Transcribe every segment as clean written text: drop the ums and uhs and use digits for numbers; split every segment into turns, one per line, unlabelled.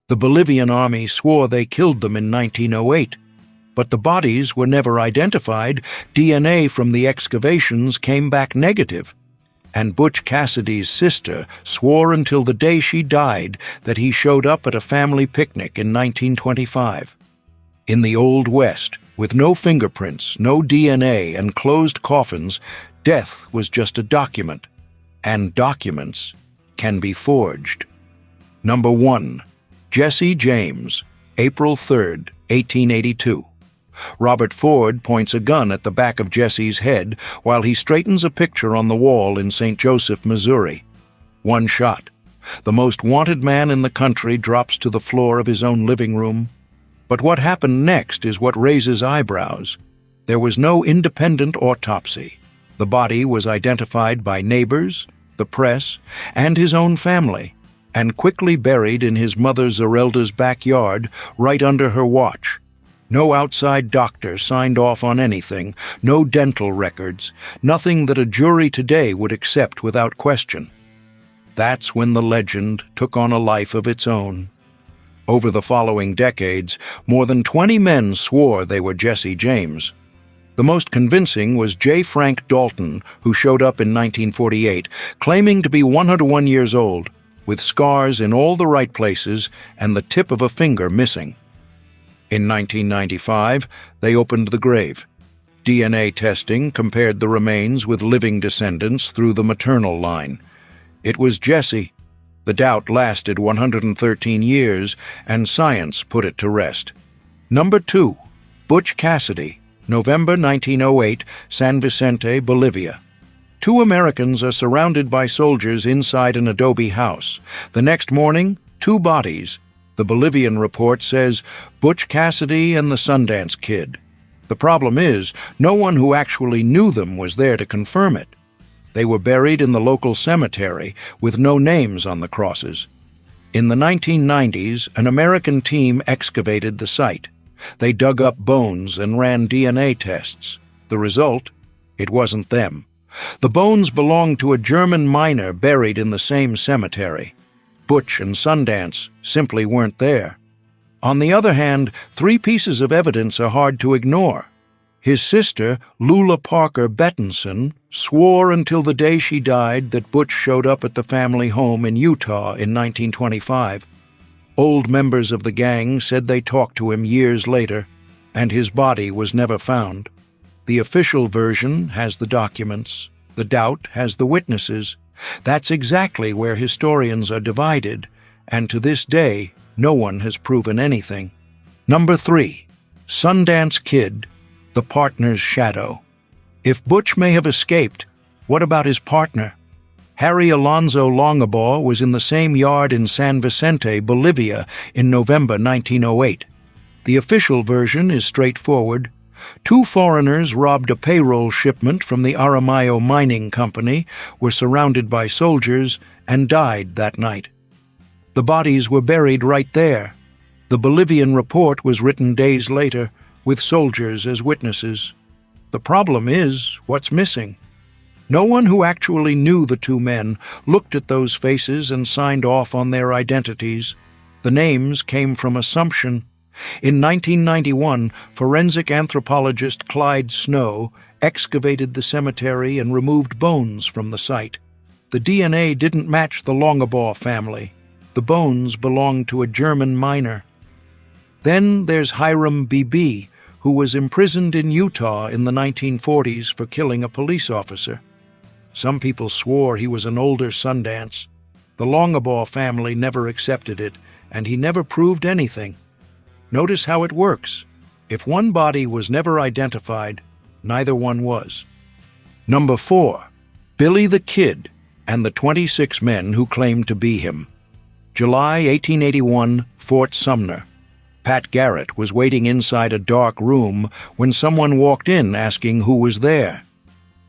The Bolivian army swore they killed them in 1908, but the bodies were never identified. DNA from the excavations came back negative. And Butch Cassidy's sister swore until the day she died that he showed up at a family picnic in 1925. In the Old West, with no fingerprints, no DNA, and closed coffins, death was just a document. And documents can be forged. Number 1. Jesse James, April 3rd, 1882. Robert Ford points a gun at the back of Jesse's head while he straightens a picture on the wall in St. Joseph, Missouri. One shot. The most wanted man in the country drops to the floor of his own living room. But what happened next is what raises eyebrows. There was no independent autopsy. The body was identified by neighbors, the press, and his own family, and quickly buried in his mother Zerelda's backyard right under her watch. No outside doctor signed off on anything, no dental records, nothing that a jury today would accept without question. That's when the legend took on a life of its own. Over the following decades, more than 20 men swore they were Jesse James. The most convincing was J. Frank Dalton, who showed up in 1948, claiming to be 101 years old, with scars in all the right places and the tip of a finger missing. In 1995, they opened the grave. DNA testing compared the remains with living descendants through the maternal line. It was Jesse. The doubt lasted 113 years, and science put it to rest. Number 2. Butch Cassidy, November 1908, San Vicente, Bolivia. 2 Americans are surrounded by soldiers inside an adobe house. The next morning, 2 bodies. The Bolivian report says Butch Cassidy and the Sundance Kid. The problem is, no one who actually knew them was there to confirm it. They were buried in the local cemetery with no names on the crosses. In the 1990s, an American team excavated the site. They dug up bones and ran DNA tests. The result? It wasn't them. The bones belonged to a German miner buried in the same cemetery. Butch and Sundance simply weren't there. On the other hand, 3 pieces of evidence are hard to ignore. His sister, Lula Parker Bettinson, swore until the day she died that Butch showed up at the family home in Utah in 1925. Old members of the gang said they talked to him years later, and his body was never found. The official version has the documents. The doubt has the witnesses. That's exactly where historians are divided, and to this day, no one has proven anything. Number 3. Sundance Kid, the partner's shadow. If Butch may have escaped, what about his partner? Harry Alonzo Longabaugh was in the same yard in San Vicente, Bolivia, in November 1908. The official version is straightforward. 2 foreigners robbed a payroll shipment from the Aramayo Mining Company, were surrounded by soldiers, and died that night. The bodies were buried right there. The Bolivian report was written days later, with soldiers as witnesses. The problem is, what's missing? No one who actually knew the 2 men looked at those faces and signed off on their identities. The names came from assumption. In 1991, forensic anthropologist Clyde Snow excavated the cemetery and removed bones from the site. The DNA didn't match the Longabaugh family. The bones belonged to a German miner. Then there's Hiram B.B., who was imprisoned in Utah in the 1940s for killing a police officer. Some people swore he was an older Sundance. The Longabaugh family never accepted it, and he never proved anything. Notice how it works. If one body was never identified, neither one was. Number 4. Billy the Kid and the 26 men who claimed to be him. July 1881, Fort Sumner. Pat Garrett was waiting inside a dark room when someone walked in asking who was there.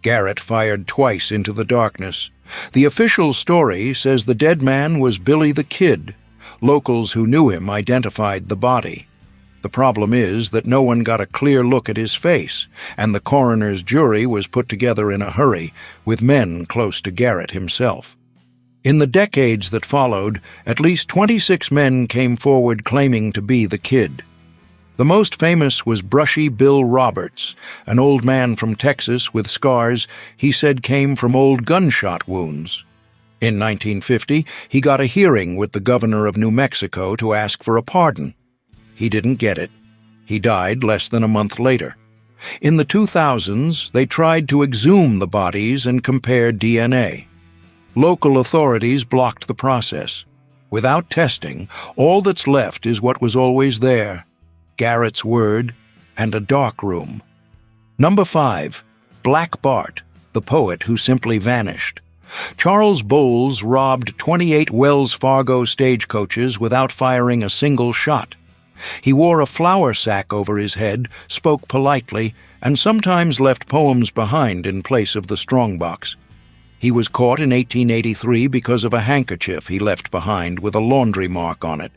Garrett fired twice into the darkness. The official story says the dead man was Billy the Kid. Locals who knew him identified the body. The problem is that no one got a clear look at his face, and the coroner's jury was put together in a hurry, with men close to Garrett himself. In the decades that followed, at least 26 men came forward claiming to be the Kid. The most famous was Brushy Bill Roberts, an old man from Texas with scars he said came from old gunshot wounds. In 1950, he got a hearing with the governor of New Mexico to ask for a pardon. He didn't get it. He died less than a month later. In the 2000s, they tried to exhume the bodies and compare DNA. Local authorities blocked the process. Without testing, all that's left is what was always there: Garrett's word and a dark room. Number 5. Blackbart, the poet who simply vanished. Charles Bowles robbed 28 Wells Fargo stagecoaches without firing a single shot. He wore a flour sack over his head, spoke politely, and sometimes left poems behind in place of the strongbox. He was caught in 1883 because of a handkerchief he left behind with a laundry mark on it.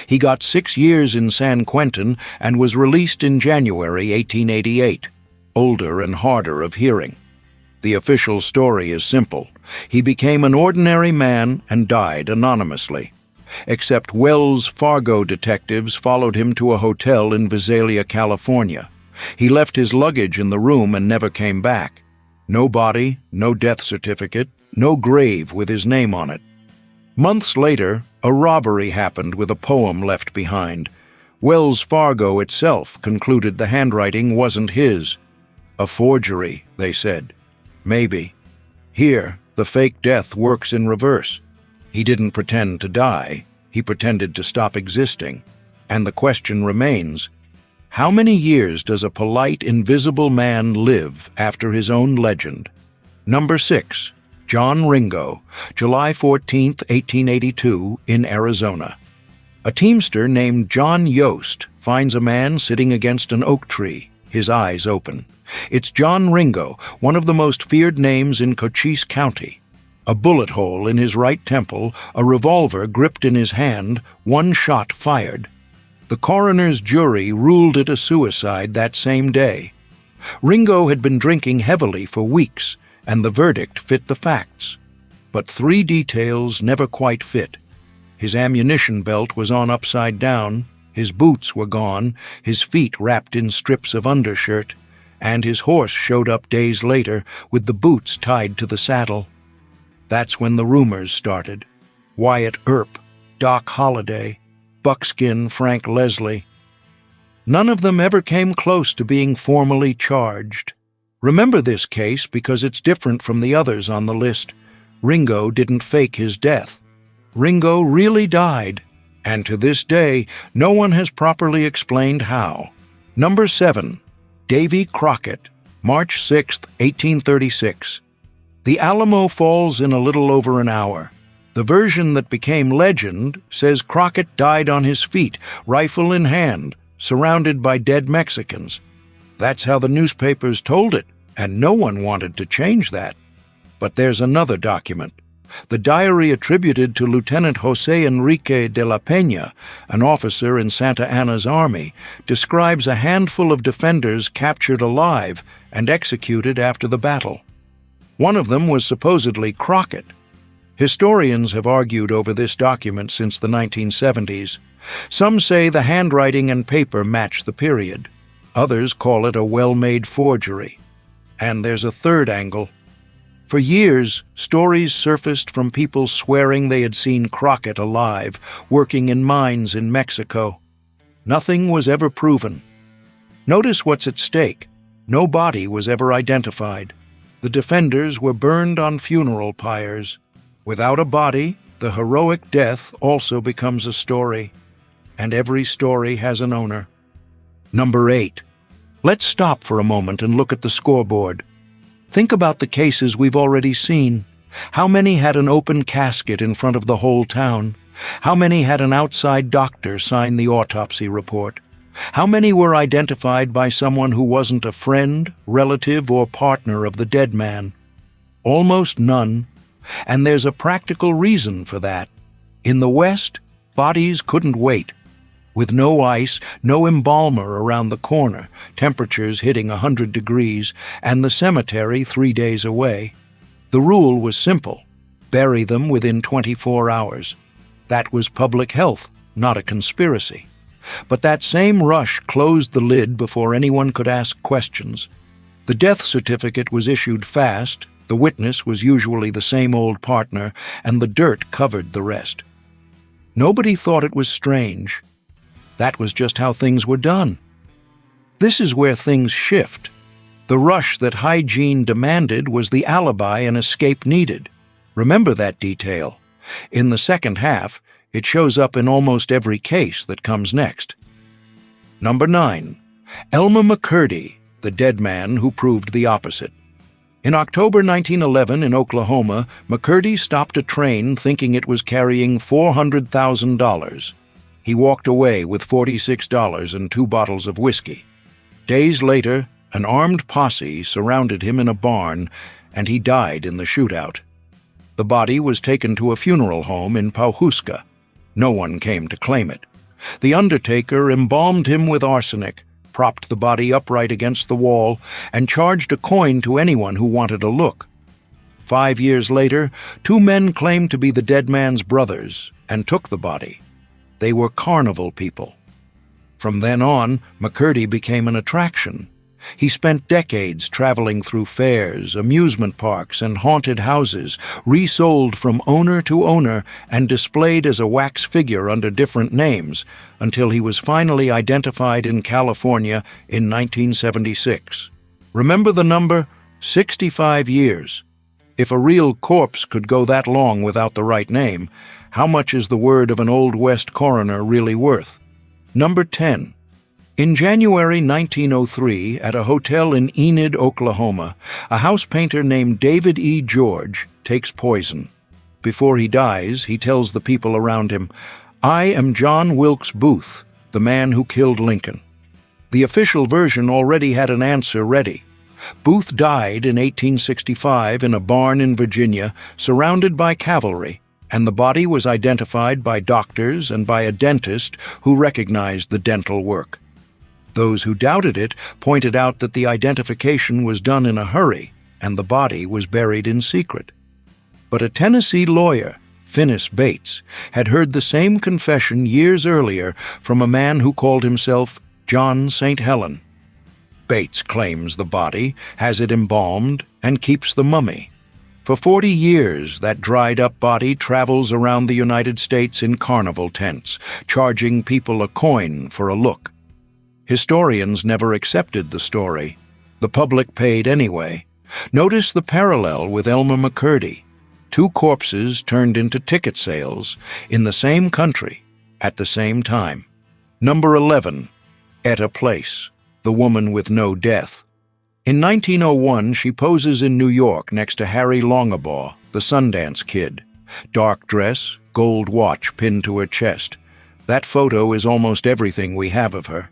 He got 6 years in San Quentin and was released in January 1888, older and harder of hearing. The official story is simple. He became an ordinary man and died anonymously. Except Wells Fargo detectives followed him to a hotel in Visalia, California. He left his luggage in the room and never came back. No body, no death certificate, no grave with his name on it. Months later, a robbery happened with a poem left behind. Wells Fargo itself concluded the handwriting wasn't his. A forgery, they said. Maybe. Here, the fake death works in reverse. He didn't pretend to die. He pretended to stop existing. And the question remains, how many years does a polite, invisible man live after his own legend? Number 6. John Ringo, July 14, 1882, in Arizona. A teamster named John Yost finds a man sitting against an oak tree, his eyes open. It's John Ringo, one of the most feared names in Cochise County. A bullet hole in his right temple, a revolver gripped in his hand, one shot fired. The coroner's jury ruled it a suicide that same day. Ringo had been drinking heavily for weeks, and the verdict fit the facts. But 3 details never quite fit. His ammunition belt was on upside down, his boots were gone, his feet wrapped in strips of undershirt, and his horse showed up days later with the boots tied to the saddle. That's when the rumors started. Wyatt Earp, Doc Holliday, Buckskin Frank Leslie. None of them ever came close to being formally charged. Remember this case because it's different from the others on the list. Ringo didn't fake his death. Ringo really died, and to this day, no one has properly explained how. Number 7. Davy Crockett, March 6, 1836. The Alamo falls in a little over an hour. The version that became legend says Crockett died on his feet, rifle in hand, surrounded by dead Mexicans. That's how the newspapers told it, and no one wanted to change that. But there's another document. The diary attributed to Lieutenant José Enrique de la Peña, an officer in Santa Anna's army, describes a handful of defenders captured alive and executed after the battle. One of them was supposedly Crockett. Historians have argued over this document since the 1970s. Some say the handwriting and paper match the period. Others call it a well-made forgery. And there's a third angle. For years, stories surfaced from people swearing they had seen Crockett alive, working in mines in Mexico. Nothing was ever proven. Notice what's at stake. No body was ever identified. The defenders were burned on funeral pyres. Without a body, the heroic death also becomes a story. And every story has an owner. Number 8. Let's stop for a moment and look at the scoreboard. Think about the cases we've already seen. How many had an open casket in front of the whole town? How many had an outside doctor sign the autopsy report? How many were identified by someone who wasn't a friend, relative, or partner of the dead man? Almost none. And there's a practical reason for that. In the West, bodies couldn't wait. With no ice, no embalmer around the corner, temperatures hitting 100 degrees, and the cemetery 3 days away. The rule was simple. bury them within 24 hours. That was public health, not a conspiracy. But that same rush closed the lid before anyone could ask questions. The death certificate was issued fast, the witness was usually the same old partner, and the dirt covered the rest. Nobody thought it was strange. That was just how things were done. This is where things shift. The rush that hygiene demanded was the alibi an escape needed. Remember that detail. In the second half, it shows up in almost every case that comes next. Number 9. Elmer McCurdy, the dead man who proved the opposite. In October 1911 in Oklahoma, McCurdy stopped a train thinking it was carrying $400,000. He walked away with $46 and 2 bottles of whiskey. Days later, an armed posse surrounded him in a barn, and he died in the shootout. The body was taken to a funeral home in Pawhuska. No one came to claim it. The undertaker embalmed him with arsenic, propped the body upright against the wall, and charged a coin to anyone who wanted a look. 5 years later, 2 men claimed to be the dead man's brothers and took the body. They were carnival people. From then on, McCurdy became an attraction. He spent decades traveling through fairs, amusement parks, and haunted houses, resold from owner to owner and displayed as a wax figure under different names, until he was finally identified in California in 1976. Remember the number? 65 years. If a real corpse could go that long without the right name, how much is the word of an Old West coroner really worth? Number 10. In January 1903, at a hotel in Enid, Oklahoma, a house painter named David E. George takes poison. Before he dies, he tells the people around him, "I am John Wilkes Booth, the man who killed Lincoln." The official version already had an answer ready. Booth died in 1865 in a barn in Virginia, surrounded by cavalry, and the body was identified by doctors and by a dentist who recognized the dental work. Those who doubted it pointed out that the identification was done in a hurry and the body was buried in secret. But a Tennessee lawyer, Finis Bates, had heard the same confession years earlier from a man who called himself John St. Helen. Bates claims the body, has it embalmed, and keeps the mummy. For 40 years, that dried-up body travels around the United States in carnival tents, charging people a coin for a look. Historians never accepted the story. The public paid anyway. Notice the parallel with Elmer McCurdy. 2 corpses turned into ticket sales in the same country at the same time. Number 11. Etta Place, the woman with no death. In 1901, she poses in New York next to Harry Longabaugh, the Sundance Kid. Dark dress, gold watch pinned to her chest. That photo is almost everything we have of her.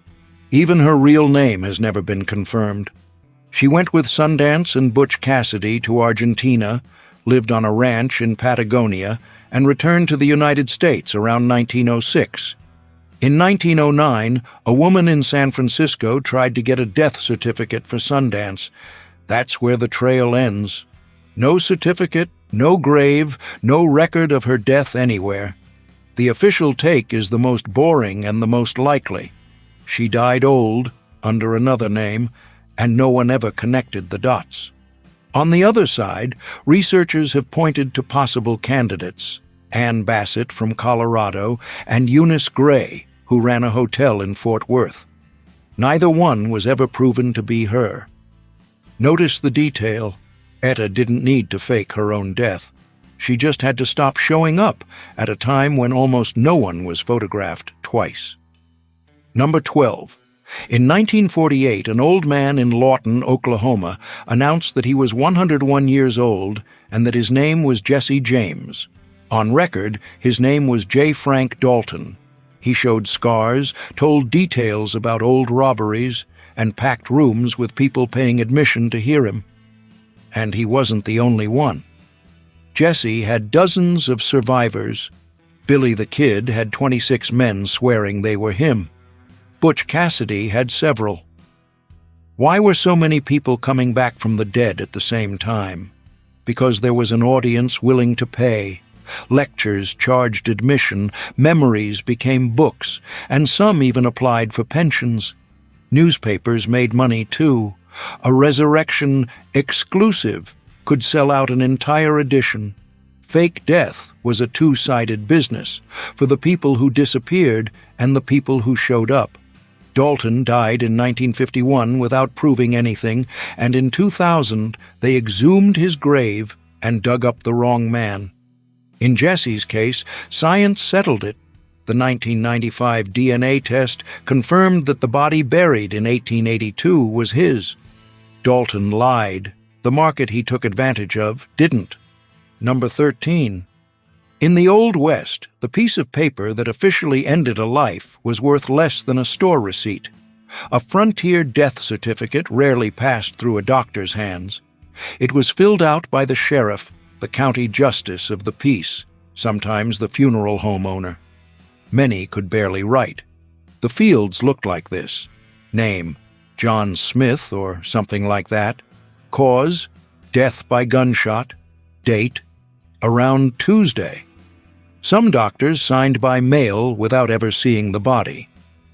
Even her real name has never been confirmed. She went with Sundance and Butch Cassidy to Argentina, lived on a ranch in Patagonia, and returned to the United States around 1906. In 1909, a woman in San Francisco tried to get a death certificate for Sundance. That's where the trail ends. No certificate, no grave, no record of her death anywhere. The official take is the most boring and the most likely. She died old, under another name, and no one ever connected the dots. On the other side, researchers have pointed to possible candidates: Ann Bassett from Colorado and Eunice Gray, who ran a hotel in Fort Worth. Neither one was ever proven to be her. Notice the detail. Etta didn't need to fake her own death. She just had to stop showing up at a time when almost no one was photographed twice. Number 12. In 1948, an old man in Lawton, Oklahoma, announced that he was 101 years old and that his name was Jesse James. On record, his name was J. Frank Dalton. He showed scars, told details about old robberies, and packed rooms with people paying admission to hear him. And he wasn't the only one. Jesse had dozens of survivors. Billy the Kid had 26 men swearing they were him. Butch Cassidy had several. Why were so many people coming back from the dead at the same time? because there was an audience willing to pay. Lectures charged admission, memories became books, and some even applied for pensions. Newspapers made money too. A resurrection exclusive could sell out an entire edition. Fake death was a two-sided business, for the people who disappeared and the people who showed up. Dalton died in 1951 without proving anything, and in 2000 they exhumed his grave and dug up the wrong man. In Jesse's case, science settled it. The 1995 DNA test confirmed that the body buried in 1882 was his. Dalton lied. The market he took advantage of didn't. Number 13. In the Old West, the piece of paper that officially ended a life was worth less than a store receipt. A frontier death certificate rarely passed through a doctor's hands. It was filled out by the sheriff, the county justice of the peace, sometimes the funeral home owner. Many could barely write. The fields looked like this. Name, John Smith or something like that. Cause, death by gunshot. Date, around Tuesday. Some doctors signed by mail without ever seeing the body.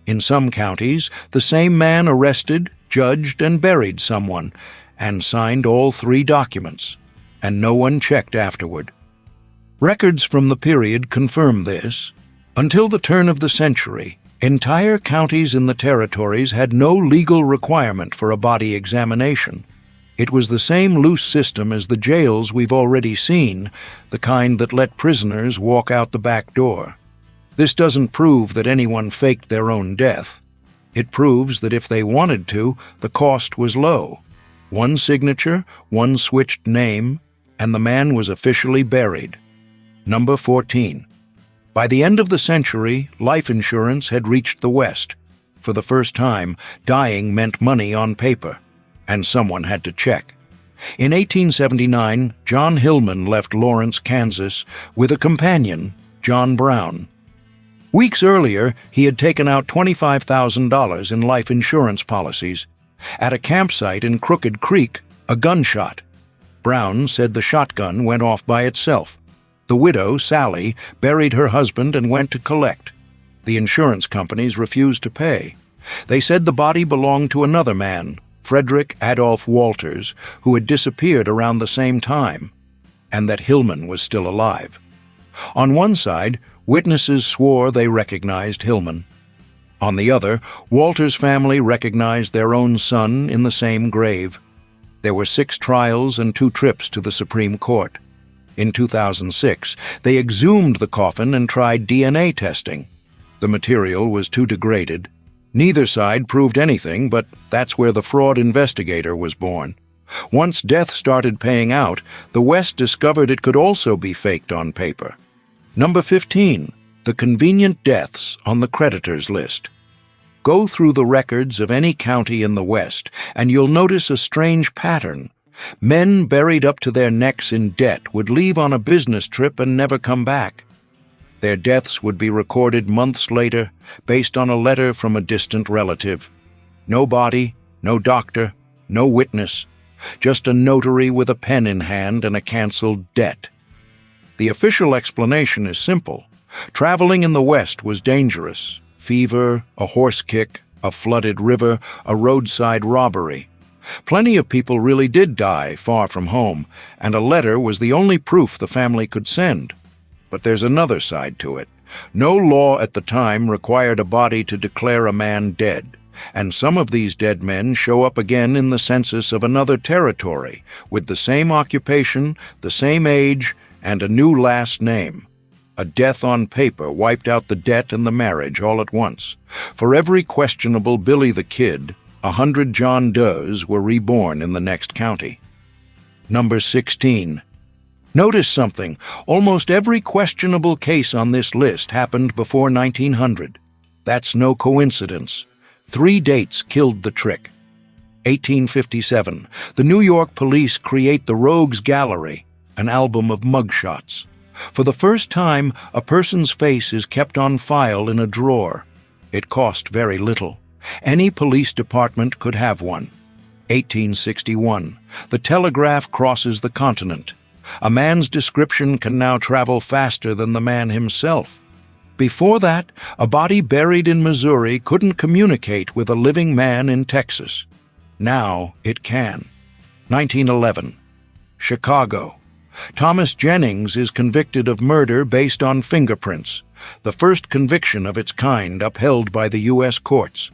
In some counties, the same man arrested, judged, and buried someone, and signed all three documents, and no one checked afterward. Records from the period confirm this. Until the turn of the century, entire counties in the territories had no legal requirement for a body examination. It was the same loose system as the jails we've already seen, the kind that let prisoners walk out the back door. This doesn't prove that anyone faked their own death. It proves that if they wanted to, the cost was low. One signature, one switched name, and the man was officially buried. Number 14. By the end of the century, life insurance had reached the West. For the first time, dying meant money on paper, and someone had to check. In 1879, John Hillman left Lawrence, Kansas, with a companion, John Brown. Weeks earlier, he had taken out $25,000 in life insurance policies. At a campsite in Crooked Creek, a gunshot. Brown said the shotgun went off by itself. The widow, Sally, buried her husband and went to collect. The insurance companies refused to pay. They said the body belonged to another man, Frederick Adolph Walters, who had disappeared around the same time, and that Hillman was still alive. On one side, witnesses swore they recognized Hillman. On the other, Walters' family recognized their own son in the same grave. There were 6 trials and 2 trips to the Supreme Court. In 2006, they exhumed the coffin and tried DNA testing. The material was too degraded. Neither side proved anything, but that's where the fraud investigator was born. Once death started paying out, the West discovered it could also be faked on paper. Number 15. The convenient deaths on the creditors list. Go through the records of any county in the West, and you'll notice a strange pattern. Men buried up to their necks in debt would leave on a business trip and never come back. Their deaths would be recorded months later, based on a letter from a distant relative. No body, no doctor, no witness, just a notary with a pen in hand and a canceled debt. The official explanation is simple. Traveling in the West was dangerous. Fever, a horse kick, a flooded river, a roadside robbery. Plenty of people really did die far from home, and a letter was the only proof the family could send. But there's another side to it. No law at the time required a body to declare a man dead, and some of these dead men show up again in the census of another territory, with the same occupation, the same age, and a new last name. A death on paper wiped out the debt and the marriage all at once. For every questionable Billy the Kid, 100 John Does were reborn in the next county. Number 16. Notice something. Almost every questionable case on this list happened before 1900. That's no coincidence. 3 dates killed the trick. 1857. The New York police create the Rogues Gallery, an album of mugshots. For the first time, a person's face is kept on file in a drawer. It cost very little. Any police department could have one. 1861. The telegraph crosses the continent. A man's description can now travel faster than the man himself. Before that, a body buried in Missouri couldn't communicate with a living man in Texas. Now it can. 1911. Chicago. Thomas Jennings is convicted of murder based on fingerprints, the first conviction of its kind upheld by the U.S. courts.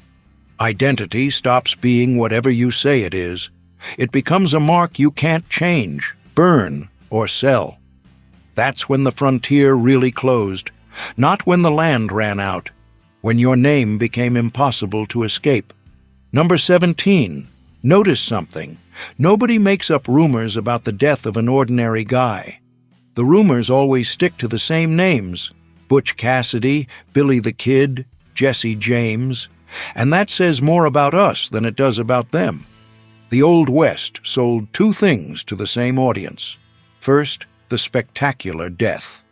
Identity stops being whatever you say it is. It becomes a mark you can't change, burn, or sell. That's when the frontier really closed, not when the land ran out, when your name became impossible to escape. Number 17. Notice something. Nobody makes up rumors about the death of an ordinary guy. The rumors always stick to the same names: Butch Cassidy, Billy the Kid, Jesse James. And that says more about us than it does about them. The Old West sold two things to the same audience. First, the spectacular death.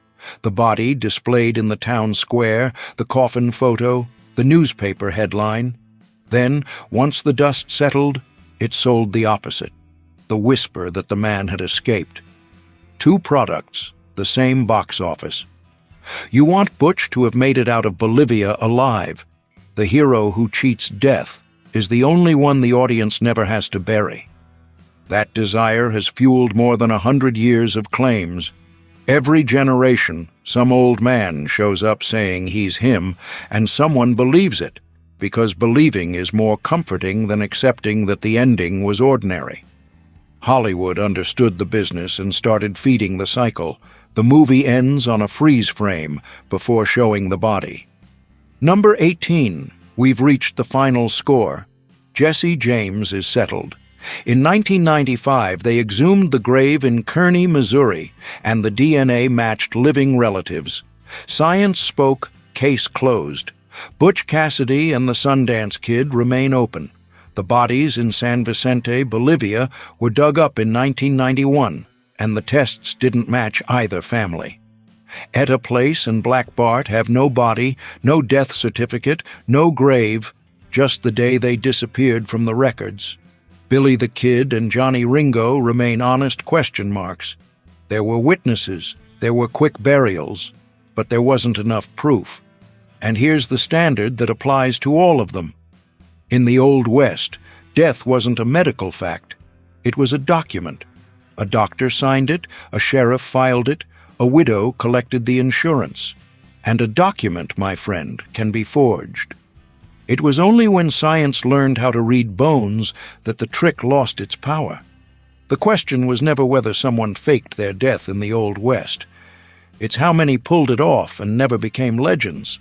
The body displayed in the town square, the coffin photo, the newspaper headline. Then, once the dust settled, it sold the opposite, the whisper that the man had escaped. Two products, the same box office. You want Butch to have made it out of Bolivia alive. The hero who cheats death is the only one the audience never has to bury. That desire has fueled more than 100 years of claims. Every generation, some old man shows up saying he's him, and someone believes it, because believing is more comforting than accepting that the ending was ordinary. Hollywood understood the business and started feeding the cycle. The movie ends on a freeze frame before showing the body. Number 18. We've reached the final score. Jesse James is settled. In 1995, they exhumed the grave in Kearney, Missouri, and the DNA matched living relatives. Science spoke, case closed. Butch Cassidy and the Sundance Kid remain open. The bodies in San Vicente, Bolivia, were dug up in 1991, and the tests didn't match either family. Etta Place and Blackbart have no body, no death certificate, no grave, just the day they disappeared from the records. Billy the Kid and Johnny Ringo remain honest question marks. There were witnesses, there were quick burials, but there wasn't enough proof. And here's the standard that applies to all of them. In the Old West, death wasn't a medical fact. It was a document. A doctor signed it, a sheriff filed it, a widow collected the insurance. And a document, my friend, can be forged. It was only when science learned how to read bones that the trick lost its power. The question was never whether someone faked their death in the Old West. It's how many pulled it off and never became legends.